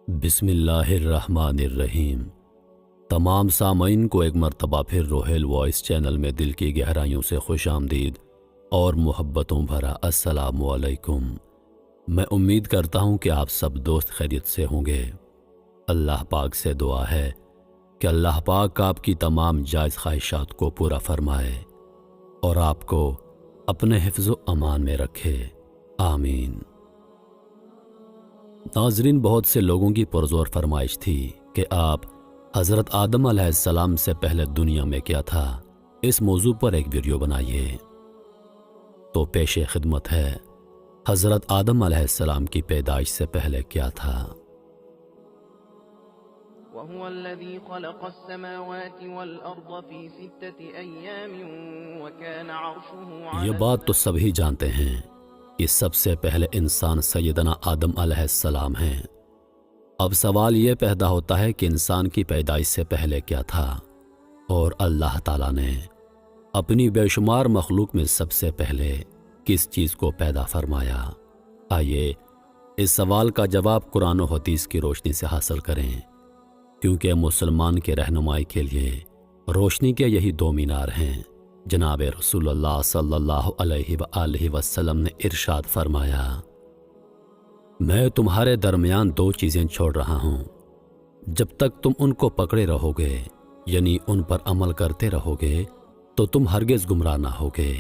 بسم اللہ الرحمن الرحیم۔ تمام سامعین کو ایک مرتبہ پھر روہیل وائس چینل میں دل کی گہرائیوں سے خوش آمدید اور محبتوں بھرا السلام علیکم۔ میں امید کرتا ہوں کہ آپ سب دوست خیریت سے ہوں گے۔ اللہ پاک سے دعا ہے کہ اللہ پاک آپ کی تمام جائز خواہشات کو پورا فرمائے اور آپ کو اپنے حفظ و امان میں رکھے، آمین۔ ناظرین، بہت سے لوگوں کی پرزور فرمائش تھی کہ آپ حضرت آدم علیہ السلام سے پہلے دنیا میں کیا تھا، اس موضوع پر ایک ویڈیو بنائیے۔ تو پیش خدمت ہے حضرت آدم علیہ السلام کی پیدائش سے پہلے کیا تھا۔ وهو الذي خلق السماوات والأرض في 6 أيام وكان عرشه على یہ بات تو سبھی جانتے ہیں کہ سب سے پہلے انسان سیدنا آدم علیہ السلام ہیں۔ اب سوال یہ پیدا ہوتا ہے کہ انسان کی پیدائش سے پہلے کیا تھا، اور اللہ تعالیٰ نے اپنی بے شمار مخلوق میں سب سے پہلے کس چیز کو پیدا فرمایا۔ آئیے اس سوال کا جواب قرآن و حدیث کی روشنی سے حاصل کریں، کیونکہ مسلمان کے رہنمائی کے لیے روشنی کے یہی دو مینار ہیں۔ جناب رسول اللہ صلی اللہ علیہ وآلہ وسلم نے ارشاد فرمایا، میں تمہارے درمیان دو چیزیں چھوڑ رہا ہوں، جب تک تم ان کو پکڑے رہو گے، یعنی ان پر عمل کرتے رہو گے، تو تم ہرگز گمراہ نہ ہوگے۔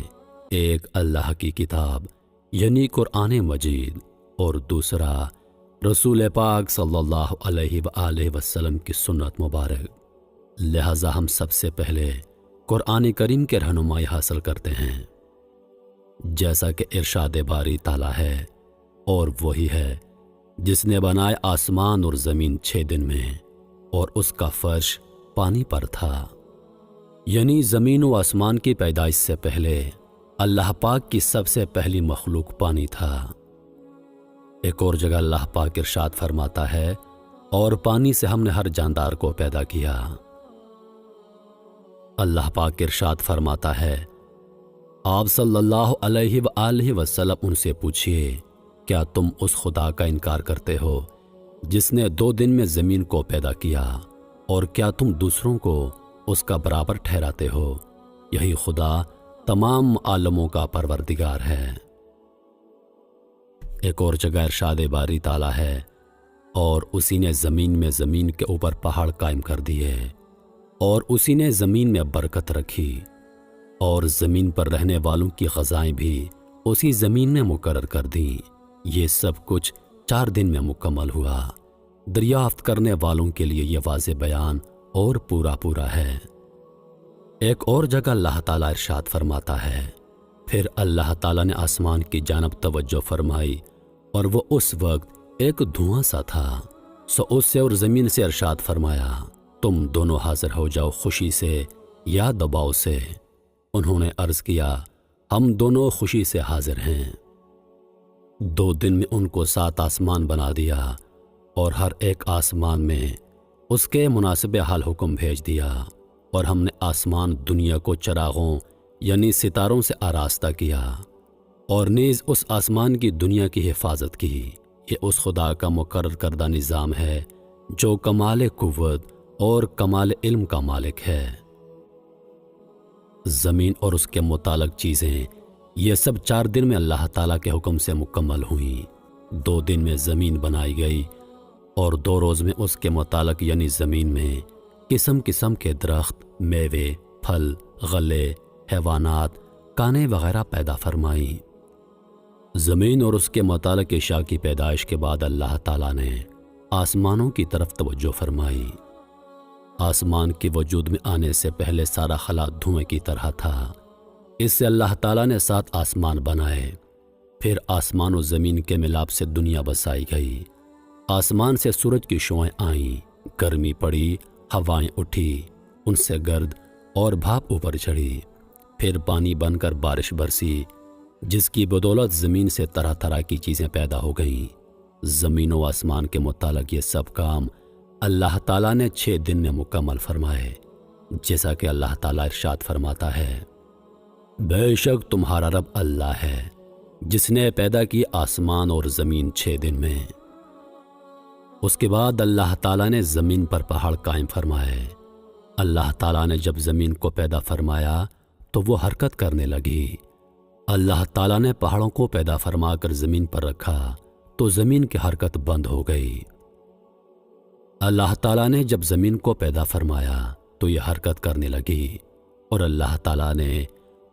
ایک اللہ کی کتاب یعنی قرآن مجید، اور دوسرا رسول پاک صلی اللہ علیہ وآلہ وسلم کی سنت مبارک۔ لہٰذا ہم سب سے پہلے قرآن کریم کے رہنمائی حاصل کرتے ہیں، جیسا کہ ارشاد باری تعالیٰ ہے، اور وہی ہے جس نے بنائے آسمان اور زمین 6 دن میں، اور اس کا فرش پانی پر تھا۔ یعنی زمین و آسمان کی پیدائش سے پہلے اللہ پاک کی سب سے پہلی مخلوق پانی تھا۔ ایک اور جگہ اللہ پاک ارشاد فرماتا ہے، اور پانی سے ہم نے ہر جاندار کو پیدا کیا۔ اللہ پاک ارشاد فرماتا ہے، آپ صلی اللہ علیہ وآلہ وسلم ان سے پوچھئے، کیا تم اس خدا کا انکار کرتے ہو جس نے 2 دن میں زمین کو پیدا کیا، اور کیا تم دوسروں کو اس کا برابر ٹھہراتے ہو؟ یہی خدا تمام عالموں کا پروردگار ہے۔ ایک اور جگہ ارشاد باری تعالیٰ ہے، اور اسی نے زمین میں زمین کے اوپر پہاڑ قائم کر دیے، اور اسی نے زمین میں برکت رکھی، اور زمین پر رہنے والوں کی غذائیں بھی اسی زمین میں مقرر کر دیں۔ یہ سب کچھ 4 دن میں مکمل ہوا۔ دریافت کرنے والوں کے لیے یہ واضح بیان اور پورا ہے۔ ایک اور جگہ اللہ تعالیٰ ارشاد فرماتا ہے، پھر اللہ تعالیٰ نے آسمان کی جانب توجہ فرمائی، اور وہ اس وقت ایک دھواں سا تھا، سو اس سے اور زمین سے ارشاد فرمایا، تم دونوں حاضر ہو جاؤ خوشی سے یا دباؤ سے۔ انہوں نے عرض کیا، ہم دونوں خوشی سے حاضر ہیں۔ 2 دن میں ان کو 7 آسمان بنا دیا، اور ہر ایک آسمان میں اس کے مناسب حال حکم بھیج دیا، اور ہم نے آسمان دنیا کو چراغوں یعنی ستاروں سے آراستہ کیا، اور نیز اس آسمان کی دنیا کی حفاظت کی۔ یہ اس خدا کا مقرر کردہ نظام ہے جو کمال قوت اور کمال علم کا مالک ہے۔ زمین اور اس کے متعلق چیزیں یہ سب 4 دن میں اللہ تعالیٰ کے حکم سے مکمل ہوئیں۔ 2 دن میں زمین بنائی گئی، اور 2 روز میں اس کے متعلق یعنی زمین میں قسم قسم کے درخت، میوے، پھل، غلے، حیوانات، کانے وغیرہ پیدا فرمائیں۔ زمین اور اس کے متعلق اشیاء کی پیدائش کے بعد اللہ تعالیٰ نے آسمانوں کی طرف توجہ فرمائی۔ آسمان کے وجود میں آنے سے پہلے سارا خلا دھوئیں کی طرح تھا۔ اس سے اللہ تعالیٰ نے 7 آسمان بنائے، پھر آسمان و زمین کے ملاپ سے دنیا بسائی گئی۔ آسمان سے سورج کی شعائیں آئیں، گرمی پڑی، ہوائیں اٹھی، ان سے گرد اور بھاپ اوپر چڑھی، پھر پانی بن کر بارش برسی، جس کی بدولت زمین سے طرح طرح کی چیزیں پیدا ہو گئیں۔ زمین و آسمان کے متعلق یہ سب کام اللہ تعالیٰ نے 6 دن میں مکمل فرمائے، جیسا کہ اللہ تعالیٰ ارشاد فرماتا ہے، بے شک تمہارا رب اللہ ہے جس نے پیدا کی آسمان اور زمین 6 دن میں۔ उसके बाद अल्लाह ताला ने ज़मीन पर पहाड़ कायम फरमाए। अल्लाह ताला ने जब ज़मीन को पैदा फरमाया तो वो हरकत करने लगी। अल्लाह ताला ने पहाड़ों को पैदा फरमाकर ज़मीन पर रखा तो ज़मीन की हरकत बंद हो गई। अल्लाह ताला ने जब ज़मीन को पैदा फरमाया तो ये हरकत करने लगी और अल्लाह ताला ने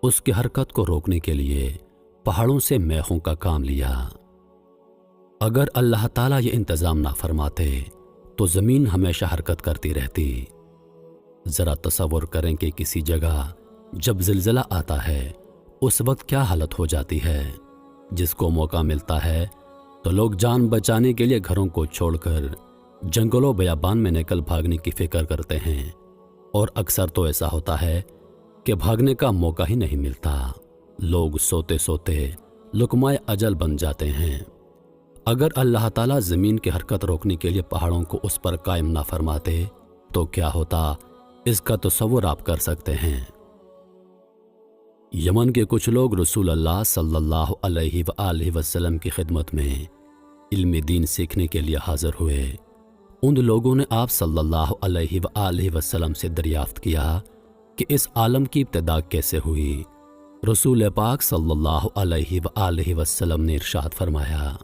उसकी हरकत को रोकने के लिए पहाड़ों से मेखों का काम लिया। अगर अल्लाह ताला ये इंतज़ाम ना फरमाते तो ज़मीन हमेशा हरकत करती रहती। ज़रा तसव्वुर करें कि किसी जगह जब ज़िलज़ला आता है उस वक्त क्या हालत हो जाती है। जिसको मौका मिलता है तो लोग जान बचाने के लिए घरों को छोड़कर जंगलों बयाबान में निकल भागने की फिक्र करते हैं, और अक्सर तो ऐसा होता है कि भागने का मौका ही नहीं मिलता। लोग सोते सोते लुकमाए अजल बन जाते हैं। अगर अल्लाह ताला ज़मीन की हरकत रोकने के लिए पहाड़ों को उस पर कायम ना फरमाते तो क्या होता, इसका तसव्वुर आप कर सकते हैं। यमन के कुछ लोग रसूल अल्लाह सल्लल्लाहु अलैहि वसल्लम की खिदमत में इल्म दीन सीखने के लिए हाजिर हुए। उन लोगों ने आप सल्लल्लाहु अलैहि वसल्लम से दरियाफ्त किया कि इस आलम की इब्तिदा कैसे हुई। रसूल पाक सल्लल्लाहु अलैहि वसल्लम ने इरशाद फरमाया,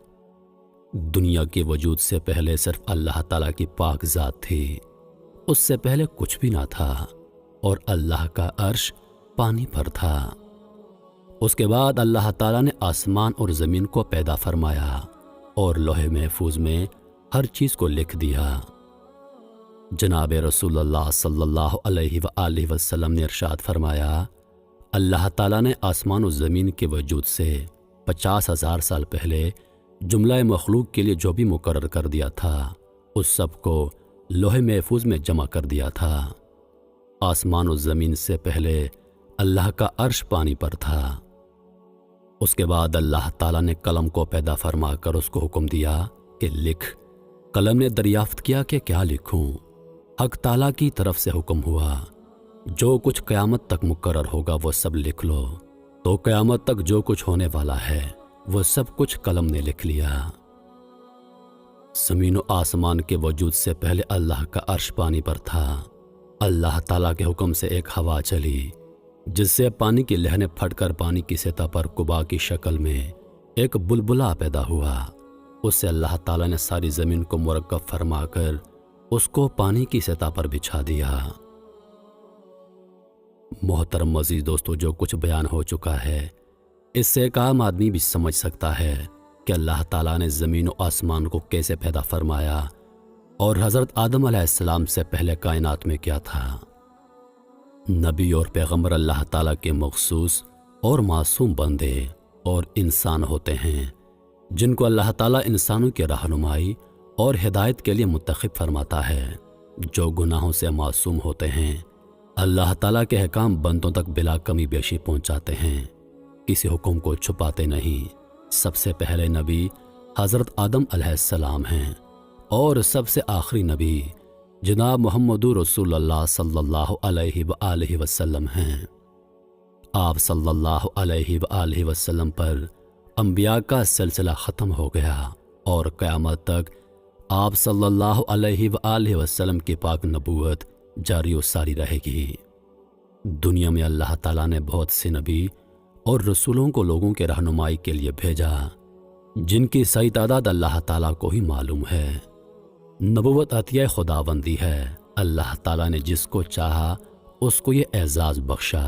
दुनिया के वजूद से पहले सिर्फ अल्लाह ताला की पाक ज़ात थी, उससे पहले कुछ भी ना था, और अल्लाह का अर्श पानी पर था। उसके बाद अल्लाह ताला ने आसमान और ज़मीन को पैदा फरमाया और लोहे महफूज में हर चीज़ को लिख दिया। जनाब रसूलुल्लाह सल्लल्लाहु अलैहि वसल्लम ने इरशाद फरमाया, अल्लाह ताला ने आसमान और ज़मीन के वजूद से 50,000 साल पहले जुमला मखलूक के लिए जो भी मुकर्रर कर दिया था उस सब को लोहे महफूज में जमा कर दिया था। आसमान और ज़मीन से पहले अल्लाह का अर्श पानी पर था। उसके बाद अल्लाह ताला ने कलम को पैदा फरमा कर उसको हुक्म दिया कि लिख। कलम ने दरियाफ्त किया कि क्या लिखूं। हक ताला की तरफ से हुक्म हुआ, जो कुछ क़यामत तक मुकर्रर होगा वो सब लिख लो। तो क़यामत तक जो कुछ होने वाला है वो सब कुछ कलम ने लिख लिया। ज़मीन और आसमान के वजूद से पहले अल्लाह का अर्श पानी पर था। अल्लाह ताला के हुक्म से एक हवा चली जिससे पानी की लहरें फटकर पानी की सतह पर कुबा की शक्ल में एक बुलबुला पैदा हुआ। उससे अल्लाह ताला ने सारी ज़मीन को मुरक्कब फरमाकर उसको पानी की सतह पर बिछा दिया। मोहतरम अज़ीज़ दोस्तों, जो कुछ बयान हो चुका है इससे एक आम आदमी भी समझ सकता है कि अल्लाह ताला ने ज़मीन और आसमान को कैसे पैदा फरमाया और हज़रत आदम अलैहिस्सलाम से पहले कायनात में क्या था। नबी और पैगम्बर अल्लाह ताला के मखसूस और मासूम बंदे और इंसान होते हैं जिनको अल्लाह ताला इंसानों की रहनुमाई और हिदायत के लिए मुंतखब फरमाता है। जो गुनाहों से मासूम होते हैं अल्लाह ताला के अहकाम बंदों तक बिला कमी बेशी पहुँचाते हैं, किसी हुक्म को छुपाते नहीं। सबसे पहले नबी हज़रत आदम अलैहिस्सलाम हैं और सबसे आखिरी नबी जनाब मुहम्मदुर रसूलुल्लाह सल्लल्लाहु अलैहि वसल्लम हैं। आप सल्लल्लाहु अलैहि वसल्लम पर अंबिया का सिलसिला ख़त्म हो गया और क़यामत तक आप सल्लल्लाहु अलैहि वसल्लम की पाक नबूवत जारी और सारी रहेगी। दुनिया में अल्लाह ताला ने बहुत से नबी और रसूलों को लोगों के रहनुमाई के लिए भेजा जिनकी सही तादाद अल्लाह ताला को ही मालूम है। नबूवत अतिया खुदाबंदी है। अल्लाह ताला ने जिसको चाहा उसको ये एजाज़ बख्शा।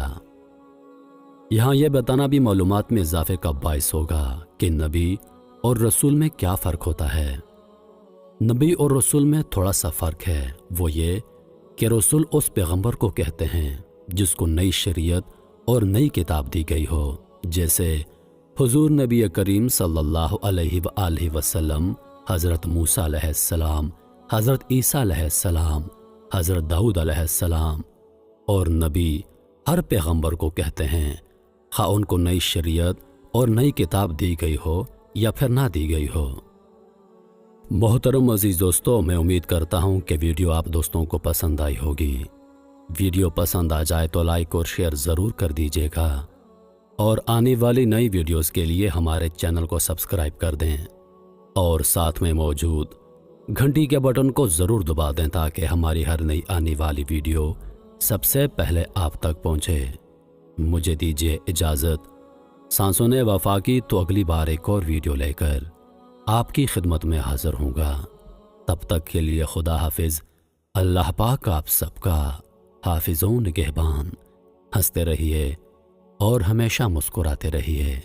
यहाँ यह बताना भी मालूमात में इजाफे का बायस होगा कि नबी और रसूल में क्या फ़र्क होता है। नबी और रसूल में थोड़ा सा फ़र्क है, वो ये कि रसूल उस पैगंबर को कहते हैं जिसको नई शरीयत और नई किताब दी गई हो, जैसे हुजूर नबी करीम सल्लल्लाहु अलैहि वसल्लम, हज़रत मूसा अलैहिस्सलाम, हज़रत ईसा अलैहिस्सलाम, हज़रत दाऊद अलैहिस्सलाम। और नबी हर पैगंबर को कहते हैं, खा उनको नई शरीयत और नई किताब दी गई हो या फिर ना दी गई हो। मोहतरम अज़ीज़ दोस्तों, मैं उम्मीद करता हूँ कि वीडियो आप दोस्तों को पसंद आई होगी। वीडियो पसंद आ जाए तो लाइक और शेयर ज़रूर कर दीजिएगा और आने वाली नई वीडियोस के लिए हमारे चैनल को सब्सक्राइब कर दें और साथ में मौजूद घंटी के बटन को ज़रूर दबा दें ताकि हमारी हर नई आने वाली वीडियो सबसे पहले आप तक पहुंचे। मुझे दीजिए इजाज़त। सांसों ने वफा की तो अगली बार एक और वीडियो लेकर आपकी खिदमत में हाजिर होऊंगा। तब तक के लिए खुदा हाफिज़। अल्लाह पाक आप सबका हाफिज़ों निगहबान। हंसते रहिए और हमेशा मुस्कुराते रहिए।